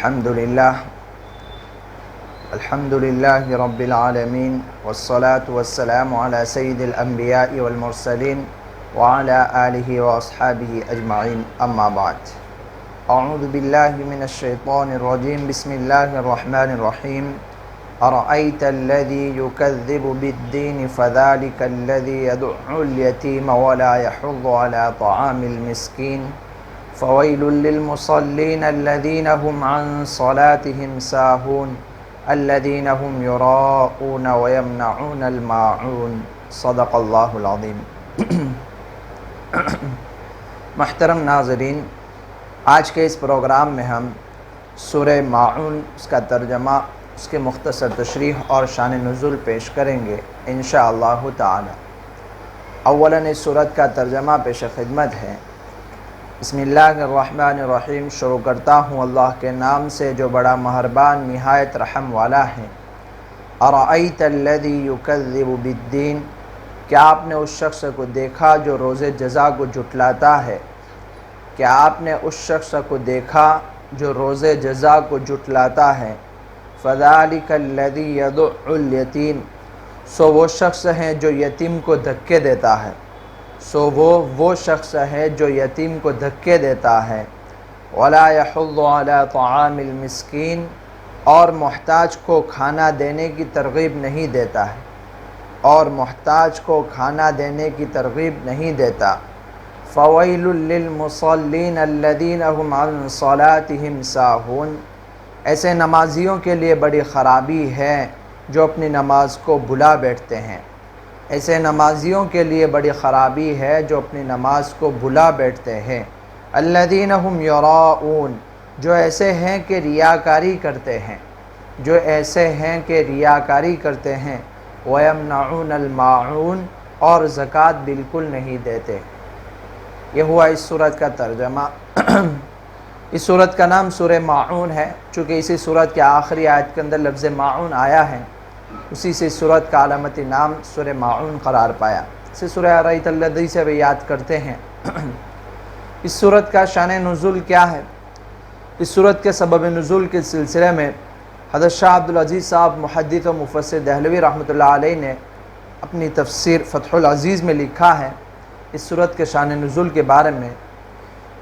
الحمد لله رب العالمين والصلاة والسلام على سيد الأنبياء والمرسلين وعلى آله وأصحابه أجمعين أما بعد أعوذ بالله من الشيطان الرجيم بسم الله الرحمن الرحيم أرأيت الذي يكذب بالدين فذلك الذي يدع اليتيم ولا يحض على طعام المسكين فويل للمصلين الذين هم عن صلاتهم ساهون الذين هم يراءون ويمنعون الماعون صدق اللہ العظیم۔ محترم ناظرین، آج کے اس پروگرام میں ہم سورہ ماعون، اس کا ترجمہ، اس کے مختصر تشریح اور شان نزول پیش کریں گے انشاءاللہ تعالی۔ اولاً اس سورت کا ترجمہ پیش خدمت ہے۔ بسم اللہ الرحمن الرحیم، شروع کرتا ہوں اللہ کے نام سے جو بڑا مہربان نہایت رحم والا ہے۔ ارأیت الذی یکذب بالدین، کیا آپ نے اس شخص کو دیکھا جو روز جزا کو جھٹلاتا ہے؟ کیا آپ نے اس شخص کو دیکھا جو روز جزا کو جھٹلاتا ہے؟ فذلک الذی یدع الیتیم، سو وہ شخص ہے جو یتیم کو دھکے دیتا ہے، وہ شخص ہے جو یتیم کو دھکے دیتا ہے۔ ولا یحض علی طعام المسکین، اور محتاج کو کھانا دینے کی ترغیب نہیں دیتا ہے، فویل للمصلین الذین هم عن صلاتهم ساہون، ایسے نمازیوں کے لیے بڑی خرابی ہے جو اپنی نماز کو بھلا بیٹھتے ہیں، ایسے نمازیوں کے لیے بڑی خرابی ہے جو اپنی نماز کو بھلا بیٹھتے ہیں۔ الذین هم یراؤون، جو ایسے ہیں کہ ریاکاری کرتے ہیں، وَيَمْنَعُونَ الْمَاعُونَ، اور زکوٰۃ بالکل نہیں دیتے۔ یہ ہوا اس سورت کا ترجمہ۔ اس سورت کا نام سورہ ماعون ہے، چونکہ اسی سورت کے آخری آیت کے اندر لفظ ماعون آیا ہے، اسی سے سورت کا علامتی نام سورہ ماعون قرار پایا۔ اسے سورہ ارأیت الذی سے بھی یاد کرتے ہیں۔ اس سورت کا شان نزول کیا ہے؟ اس سورت کے سبب نزول کے سلسلے میں حضرت شاہ عبدالعزیز صاحب محدث و مفسر دہلوی رحمۃ اللہ علیہ نے اپنی تفسیر فتح العزیز میں لکھا ہے اس سورت کے شان نزول کے بارے میں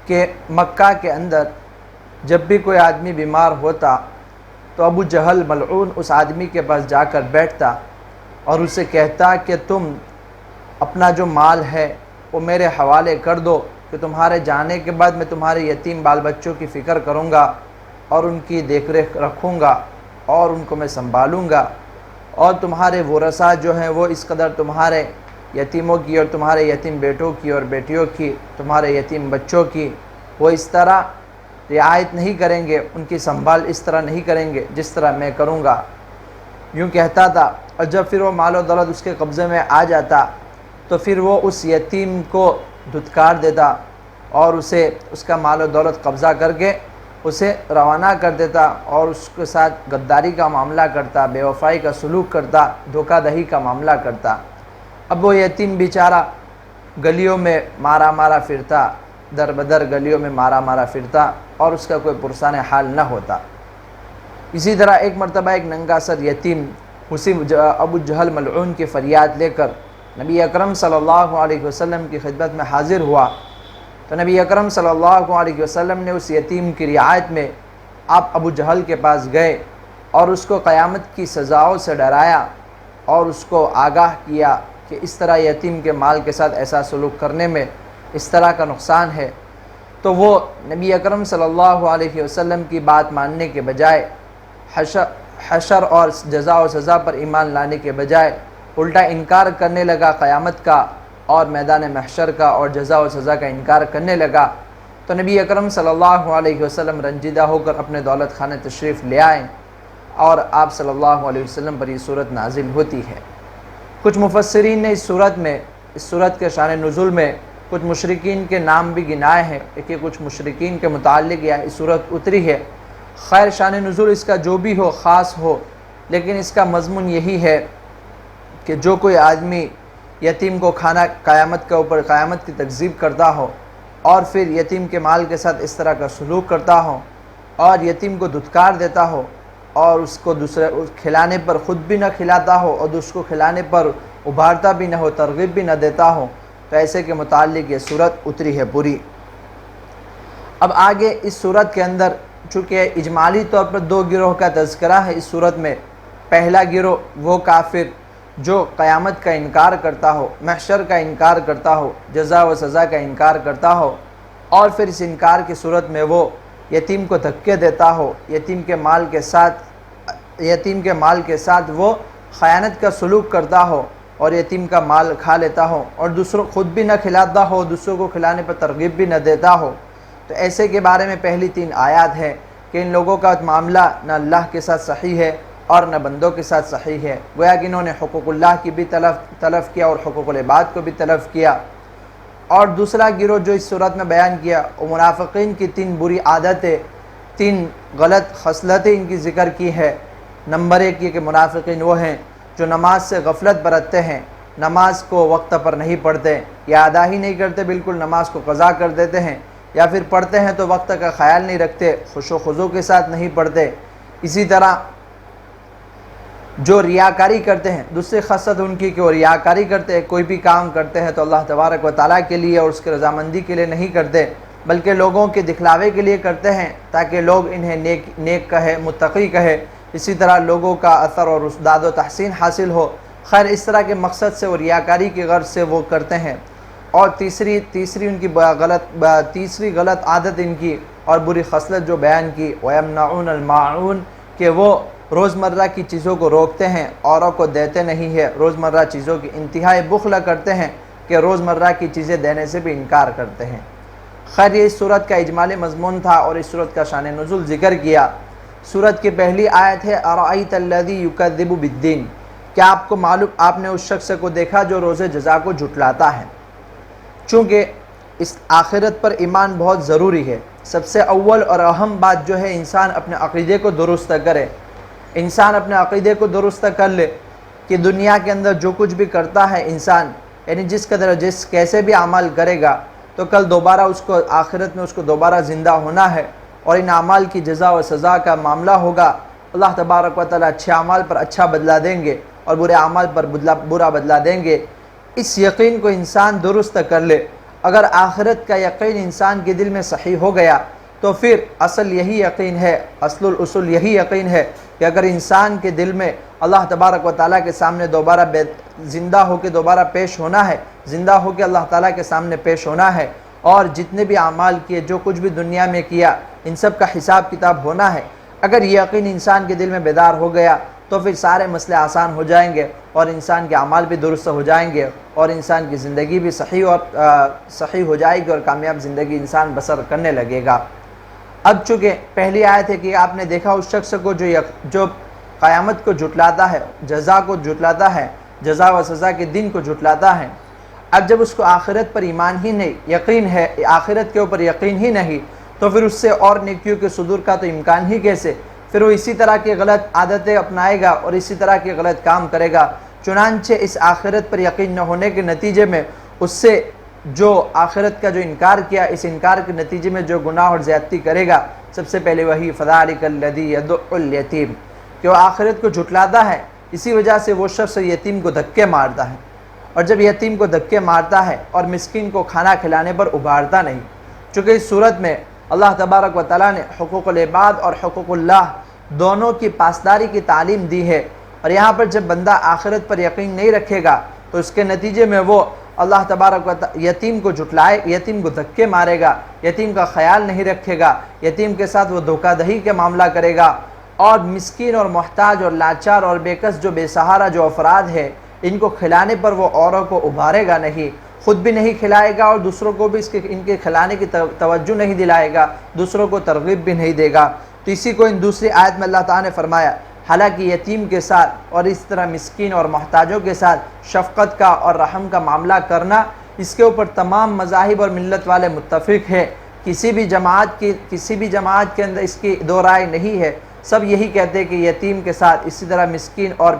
کہ مکہ کے اندر جب بھی کوئی آدمی بیمار ہوتا تو ابو جہل ملعون اس آدمی کے پاس جا کر بیٹھتا اور اسے کہتا کہ تم اپنا جو مال ہے وہ میرے حوالے کر دو کہ تمہارے جانے کے بعد میں تمہارے یتیم بال بچوں کی فکر کروں گا اور ان کی دیکھ ریکھ رکھوں گا اور ان کو میں سنبھالوں گا، اور تمہارے ورثاء جو ہیں وہ اس قدر تمہارے یتیموں کی اور تمہارے یتیم بیٹوں کی اور بیٹیوں کی، تمہارے یتیم بچوں کی وہ اس طرح رعایت نہیں کریں گے، ان کی سنبھال اس طرح نہیں کریں گے جس طرح میں کروں گا، یوں کہتا تھا۔ اور جب پھر وہ مال و دولت اس کے قبضے میں آ جاتا تو پھر وہ اس یتیم کو دھتکار دیتا اور اس کا مال و دولت قبضہ کر کے اسے روانہ کر دیتا اور اس کے ساتھ غداری کا معاملہ کرتا، بے وفائی کا سلوک کرتا، دھوکہ دہی کا معاملہ کرتا۔ اب وہ یتیم بیچارہ گلیوں میں مارا پھرتا، در بدر گلیوں میں مارا پھرتا اور اس کا کوئی پرسان حال نہ ہوتا۔ اسی طرح ایک مرتبہ ایک ننگا سر یتیم اسی ابو جہل ملعون کی فریاد لے کر نبی اکرم صلی اللہ علیہ وسلم کی خدمت میں حاضر ہوا، تو نبی اکرم صلی اللہ علیہ وسلم نے اس یتیم کی رعایت میں آپ ابو جہل کے پاس گئے اور اس کو قیامت کی سزاؤں سے ڈرایا اور اس کو آگاہ کیا کہ اس طرح یتیم کے مال کے ساتھ ایسا سلوک کرنے میں اس طرح کا نقصان ہے۔ تو وہ نبی اکرم صلی اللہ علیہ وسلم کی بات ماننے کے بجائے، حشر اور جزا و سزا پر ایمان لانے کے بجائے الٹا انکار کرنے لگا قیامت کا اور میدان محشر کا اور جزا و سزا کا انکار کرنے لگا۔ تو نبی اکرم صلی اللہ علیہ وسلم رنجیدہ ہو کر اپنے دولت خانے تشریف لے آئیں اور آپ صلی اللہ علیہ وسلم پر یہ صورت نازل ہوتی ہے۔ کچھ مفسرین نے اس صورت کے شان نزول میں کچھ مشرکین کے نام بھی گنائے ہیں کہ کچھ مشرکین کے متعلق یہ صورت اتری ہے۔ خیر، شان نزول اس کا جو بھی ہو، خاص ہو، لیکن اس کا مضمون یہی ہے کہ جو کوئی آدمی یتیم کو کھانا قیامت کی تکذیب کرتا ہو اور پھر یتیم کے مال کے ساتھ اس طرح کا سلوک کرتا ہو اور یتیم کو دھتکار دیتا ہو اور اس کو دوسرے کھلانے پر خود بھی نہ کھلاتا ہو اور دوسرے کو کھلانے پر ابھارتا بھی نہ ہو، ترغیب بھی نہ دیتا ہو، تو ایسے کے متعلق یہ صورت اتری ہے پوری۔ اب آگے اس صورت کے اندر چونکہ اجمالی طور پر دو گروہ کا تذکرہ ہے اس صورت میں۔ پہلا گروہ وہ کافر جو قیامت کا انکار کرتا ہو، محشر کا انکار کرتا ہو، جزا و سزا کا انکار کرتا ہو، اور پھر اس انکار کی صورت میں وہ یتیم کو دھکے دیتا ہو، یتیم کے مال کے ساتھ وہ خیانت کا سلوک کرتا ہو اور یتیم کا مال کھا لیتا ہو اور دوسروں خود بھی نہ کھلاتا ہو، دوسروں کو کھلانے پر ترغیب بھی نہ دیتا ہو، تو ایسے کے بارے میں پہلی 3 آیات ہے کہ ان لوگوں کا معاملہ نہ اللہ کے ساتھ صحیح ہے اور نہ بندوں کے ساتھ صحیح ہے، گویا کہ انہوں نے حقوق اللہ کی بھی تلف کیا اور حقوق العباد کو بھی تلف کیا۔ اور دوسرا گروہ جو اس صورت میں بیان کیا وہ منافقین کی 3 بری عادتیں، 3 غلط خصلتیں ان کی ذکر کی ہے۔ نمبر 1 یہ کہ منافقین وہ ہیں جو نماز سے غفلت برتتے ہیں، نماز کو وقت پر نہیں پڑھتے یا ادا ہی نہیں کرتے، بالکل نماز کو قضا کر دیتے ہیں، یا پھر پڑھتے ہیں تو وقت کا خیال نہیں رکھتے، خشوع و خضوع کے ساتھ نہیں پڑھتے۔ اسی طرح جو ریاکاری کرتے ہیں، دوسری خصلت ان کی کہ وہ ریاکاری کرتے ہیں، کوئی بھی کام کرتے ہیں تو اللہ تبارک و تعالیٰ کے لیے اور اس کی رضامندی کے لیے نہیں کرتے، بلکہ لوگوں کے دکھلاوے کے لیے کرتے ہیں تاکہ لوگ انہیں نیک کہے، متقی کہے، اسی طرح لوگوں کا اثر اور اسداد و تحسین حاصل ہو۔ خیر اس طرح کے مقصد سے وہ ریاکاری کی غرض سے وہ کرتے ہیں۔ اور تیسری ان کی تیسری غلط عادت ان کی اور بری خصلت جو بیان کی، وَيَمْنَعُونَ الْمَاعُونَ، کہ وہ روزمرہ کی چیزوں کو روکتے ہیں، اوروں کو دیتے نہیں ہے، روزمرہ چیزوں کی انتہائی بخل کرتے ہیں کہ روزمرہ کی چیزیں دینے سے بھی انکار کرتے ہیں۔ خیر یہ اس صورت کا اجمالی مضمون تھا اور اس صورت کا شان نزول ذکر کیا۔ صورت کی پہلی آیت ہے أَرَأَيْتَ الَّذِي يُكَذِّبُ بِالدِّينِ، کیا آپ کو معلوم، آپ نے اس شخص کو دیکھا جو روز جزا کو جھٹلاتا ہے؟ چونکہ اس آخرت پر ایمان بہت ضروری ہے، سب سے اول اور اہم بات جو ہے انسان اپنے عقیدے کو درست کرے، انسان اپنے عقیدے کو درست کر لے کہ دنیا کے اندر جو کچھ بھی کرتا ہے انسان، یعنی کیسے بھی عمل کرے گا تو کل دوبارہ اس کو آخرت میں اس کو دوبارہ زندہ ہونا ہے اور ان اعمال کی جزا و سزا کا معاملہ ہوگا۔ اللہ تبارک و تعالیٰ اچھے اعمال پر اچھا بدلہ دیں گے اور برے اعمال پر برا بدلہ دیں گے۔ اس یقین کو انسان درست کر لے۔ اگر آخرت کا یقین انسان کے دل میں صحیح ہو گیا تو پھر اصل یہی یقین ہے، اصل الاصول یہی یقین ہے کہ اگر انسان کے دل میں اللہ تبارک و تعالیٰ کے سامنے دوبارہ زندہ ہو کے دوبارہ پیش ہونا ہے، زندہ ہو کے اللہ تعالیٰ کے سامنے پیش ہونا ہے، اور جتنے بھی اعمال کیے، جو کچھ بھی دنیا میں کیا، ان سب کا حساب کتاب ہونا ہے، اگر یہ یقین انسان کے دل میں بیدار ہو گیا تو پھر سارے مسئلے آسان ہو جائیں گے اور انسان کے اعمال بھی درست ہو جائیں گے اور انسان کی زندگی بھی صحیح ہو جائے گی اور کامیاب زندگی انسان بسر کرنے لگے گا۔ اب چونکہ پہلی آیت ہے کہ آپ نے دیکھا اس شخص کو جو قیامت کو جھٹلاتا ہے، جزا کو جھٹلاتا ہے، جزا و سزا کے دن کو جھٹلاتا ہے۔ اب جب اس کو آخرت پر ایمان ہی نہیں، یقین ہے، آخرت کے اوپر یقین ہی نہیں، تو پھر اس سے اور نیکیوں کے صدور کا تو امکان ہی کیسے؟ پھر وہ اسی طرح کی غلط عادتیں اپنائے گا اور اسی طرح کے غلط کام کرے گا۔ چنانچہ اس آخرت پر یقین نہ ہونے کے نتیجے میں اس سے جو آخرت کا جو انکار کیا، اس انکار کے نتیجے میں جو گناہ اور زیادتی کرے گا، سب سے پہلے وہی فَذَلِكَ الَّذِي يَدُعُّ الْيَتِيمَ، کہ وہ آخرت کو جھٹلاتا ہے، اسی وجہ سے وہ شخص یتیم کو دھکے مارتا ہے، اور جب یتیم کو دھکے مارتا ہے اور مسکین کو کھانا کھلانے پر ابھارتا نہیں۔ چونکہ اس صورت میں اللہ تبارک و تعالیٰ نے حقوق العباد اور حقوق اللہ دونوں کی پاسداری کی تعلیم دی ہے، اور یہاں پر جب بندہ آخرت پر یقین نہیں رکھے گا تو اس کے نتیجے میں وہ اللہ تبارک و تعالیٰ یتیم کو جھٹلائے، یتیم کو دھکے مارے گا، یتیم کا خیال نہیں رکھے گا، یتیم کے ساتھ وہ دھوکہ دہی کے معاملہ کرے گا، اور مسکین اور محتاج اور لاچار اور بےکس جو بے سہارا جو افراد ہے، ان کو کھلانے پر وہ اوروں کو ابھارے گا نہیں، خود بھی نہیں کھلائے گا اور دوسروں کو بھی ان کے کھلانے کی توجہ نہیں دلائے گا، دوسروں کو ترغیب بھی نہیں دے گا۔ تو اسی کو ان دوسری آیت میں اللہ تعالیٰ نے فرمایا، حالانکہ یتیم کے ساتھ اور اس طرح مسکین اور محتاجوں کے ساتھ شفقت کا اور رحم کا معاملہ کرنا، اس کے اوپر تمام مذاہب اور ملت والے متفق ہیں، کسی بھی جماعت کے اندر اس کی دو رائے نہیں ہے، سب یہی کہتے ہیں کہ یتیم کے ساتھ اسی طرح مسکین اور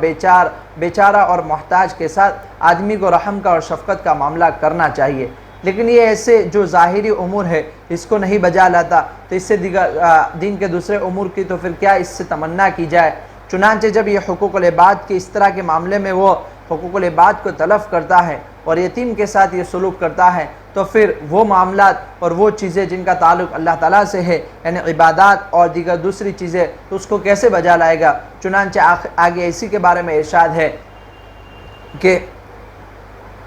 بیچارہ اور محتاج کے ساتھ آدمی کو رحم کا اور شفقت کا معاملہ کرنا چاہیے۔ لیکن یہ ایسے جو ظاہری امور ہے اس کو نہیں بجا لاتا تو اس سے دیگر دین کے دوسرے امور کی تو پھر کیا اس سے تمنا کی جائے۔ چنانچہ جب یہ حقوق العباد کے اس طرح کے معاملے میں وہ حقوق العباد کو تلف کرتا ہے اور یتیم کے ساتھ یہ سلوک کرتا ہے تو پھر وہ معاملات اور وہ چیزیں جن کا تعلق اللہ تعالیٰ سے ہے یعنی عبادات اور دیگر دوسری چیزیں تو اس کو کیسے بجا لائے گا۔ چنانچہ آگے اسی کے بارے میں ارشاد ہے کہ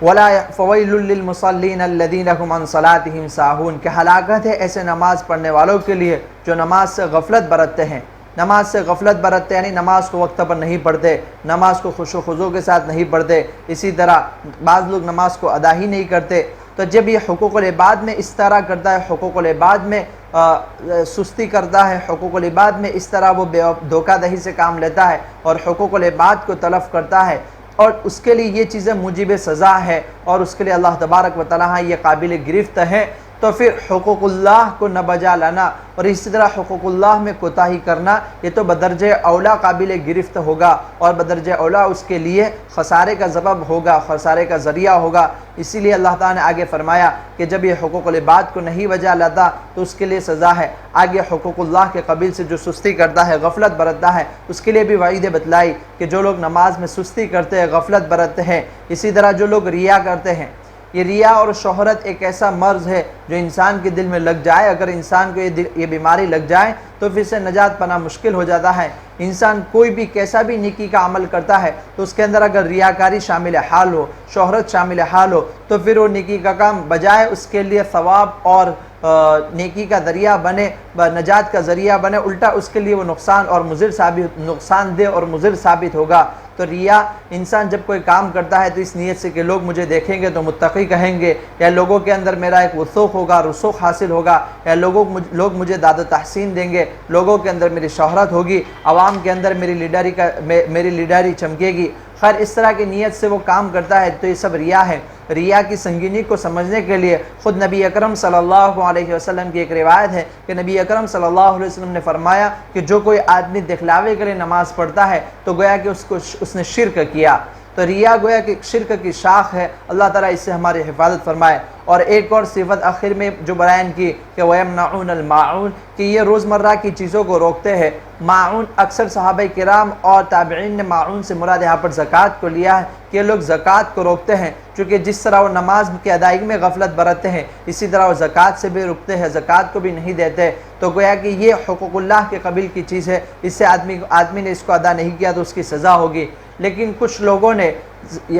وَلَا فَوَيْلٌ لِّلْمُصَلِّينَ الَّذِينَ هُمْ عَنْ صَلَاتِهِمْ سَاهُونَ کہ ہلاکت ہے ایسے نماز پڑھنے والوں کے لیے جو نماز سے غفلت برتتے ہیں۔ نماز سے غفلت برتتے یعنی نماز کو وقت پر نہیں پڑھتے، نماز کو خشوع و خضوع کے ساتھ نہیں پڑھتے، اسی طرح بعض لوگ نماز کو ادا ہی نہیں کرتے۔ تو جب یہ حقوق العباد میں اس طرح کرتا ہے، حقوق العباد میں سستی کرتا ہے، حقوق العباد میں اس طرح وہ دھوکہ دہی سے کام لیتا ہے اور حقوق العباد کو تلف کرتا ہے اور اس کے لیے یہ چیزیں موجب سزا ہے اور اس کے لیے اللہ تبارک و تعالیٰ یہ قابل گرفت ہے، تو پھر حقوق اللہ کو نہ بجا لانا اور اسی طرح حقوق اللہ میں کوتاہی کرنا یہ تو بدرجہ اولا قابل گرفت ہوگا اور بدرجہ اولا اس کے لیے خسارے کا سبب ہوگا، خسارے کا ذریعہ ہوگا۔ اسی لیے اللہ تعالیٰ نے آگے فرمایا کہ جب یہ حقوق العباد کو نہیں بجا لاتا تو اس کے لیے سزا ہے۔ آگے حقوق اللہ کے قبیل سے جو سستی کرتا ہے، غفلت برتتا ہے، اس کے لیے بھی وعید بتلائی کہ جو لوگ نماز میں سستی کرتے ہیں، غفلت برتتے ہیں، اسی طرح جو لوگ ریا کرتے ہیں۔ یہ ریا اور شہرت ایک ایسا مرض ہے جو انسان کے دل میں لگ جائے، اگر انسان کو یہ بیماری لگ جائے تو پھر سے نجات پانا مشکل ہو جاتا ہے۔ انسان کوئی بھی کیسا بھی نیکی کا عمل کرتا ہے تو اس کے اندر اگر ریاکاری شامل حال ہو، شہرت شامل حال ہو تو پھر وہ نیکی کا کام بجائے اس کے لیے ثواب اور نیکی کا ذریعہ بنے، نجات کا ذریعہ بنے، الٹا اس کے لیے وہ نقصان دہ اور مضر ثابت ہوگا۔ تو ریا انسان جب کوئی کام کرتا ہے تو اس نیت سے کہ لوگ مجھے دیکھیں گے تو متقی کہیں گے، یا لوگوں کے اندر میرا ایک وثوق ہوگا، رسوخ حاصل ہوگا، یا لوگ مجھے داد و تحسین دیں گے، لوگوں کے اندر میری شہرت ہوگی، عوام کے اندر میری لیڈری چمکے گی۔ خیر اس طرح کی نیت سے وہ کام کرتا ہے تو یہ سب ریا ہے۔ ریا کی سنگینی کو سمجھنے کے لیے خود نبی اکرم صلی اللہ علیہ وسلم کی ایک روایت ہے کہ نبی اکرم صلی اللہ علیہ وسلم نے فرمایا کہ جو کوئی آدمی دکھلاوے کے لیے نماز پڑھتا ہے تو گویا کہ اس نے شرک کیا۔ تو ریا گویا کہ شرک کی شاخ ہے، اللہ تعالیٰ اس سے ہماری حفاظت فرمائے۔ اور ایک اور صفت آخر میں جو بیان کی کہ وَيَمْنَعُونَ الْمَاعُونَ کہ یہ روزمرہ کی چیزوں کو روکتے ہیں۔ معون اکثر صحابہ کرام اور تابعین نے معون سے مراد یہاں پر زکوٰۃ کو لیا ہے کہ یہ لوگ زکوٰۃ کو روکتے ہیں، چونکہ جس طرح وہ نماز کی ادائیگی میں غفلت برتتے ہیں اسی طرح وہ زکوٰۃ سے بھی رکتے ہیں، زکوٰۃ کو بھی نہیں دیتے۔ تو گویا کہ یہ حقوق اللہ کے قبیل کی چیز ہے، اس سے آدمی نے اس کو ادا نہیں کیا تو اس کی سزا ہوگی۔ لیکن کچھ لوگوں نے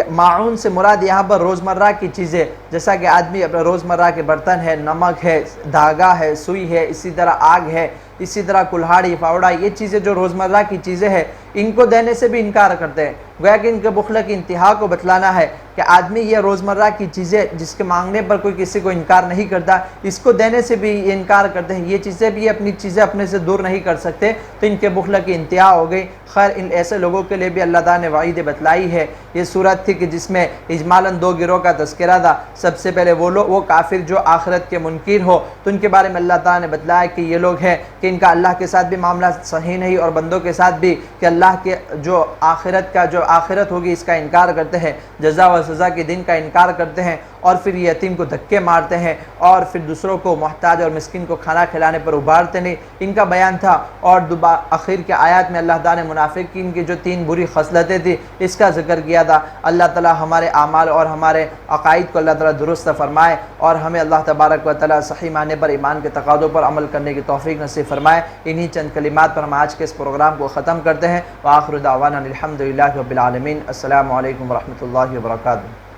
معون سے مراد یہاں پر روزمرہ کی چیزیں، جیسا کہ آدمی اپنے روزمرہ کے برتن ہے، نمک ہے، دھاگا ہے، سوئی ہے، اسی طرح آگ ہے، اسی طرح کلہاڑی فاوڑا، یہ چیزیں جو روزمرہ کی چیزیں ہیں ان کو دینے سے بھی انکار کرتے ہیں۔ گویا کہ ان کے بخل کی انتہا کو بتلانا ہے کہ آدمی یہ روزمرہ کی چیزیں جس کے مانگنے پر کوئی کسی کو انکار نہیں کرتا، اس کو دینے سے بھی یہ انکار کرتے ہیں، یہ چیزیں بھی اپنی چیزیں اپنے سے دور نہیں کر سکتے، تو ان کے بخل کی انتہا ہو گئی۔ خیر ان ایسے لوگوں کے لیے بھی اللہ تعالیٰ نے وعید بتلائی ہے۔ یہ صورت تھی کہ جس میں اجمالاً دو گروہ کا تذکرہ تھا۔ سب سے پہلے وہ کافر جو آخرت کے منکر ہو تو ان کے بارے میں اللہ تعالیٰ نے بتلایا کہ یہ لوگ ہیں کہ ان کا اللہ کے ساتھ بھی معاملہ صحیح نہیں اور بندوں کے ساتھ بھی، کہ اللہ کے جو آخرت ہوگی اس کا انکار کرتے ہیں، جزا و سزا کے دن کا انکار کرتے ہیں، اور پھر یتیم کو دھکے مارتے ہیں اور پھر دوسروں کو محتاج اور مسکین کو کھانا کھلانے پر ابھارتے نہیں، ان کا بیان تھا۔ اور آخر کے آیات میں اللہ تعالیٰ نے منافقین کی جو 3 بری خصلتیں تھیں اس کا ذکر کیا تھا۔ اللہ تعالیٰ ہمارے اعمال اور ہمارے عقائد کو اللہ تعالیٰ درست فرمائے اور ہمیں اللہ تبارک و تعالیٰ صحیح معنی پر ایمان کے تقاضوں پر عمل کرنے کی توفیق نصیب فرمائے۔ انہی چند کلمات پر ہم آج کے اس پروگرام کو ختم کرتے ہیں۔ وآخر دعوانا الحمدللہ رب العالمین۔ السلام علیکم ورحمۃ اللہ وبرکاتہ۔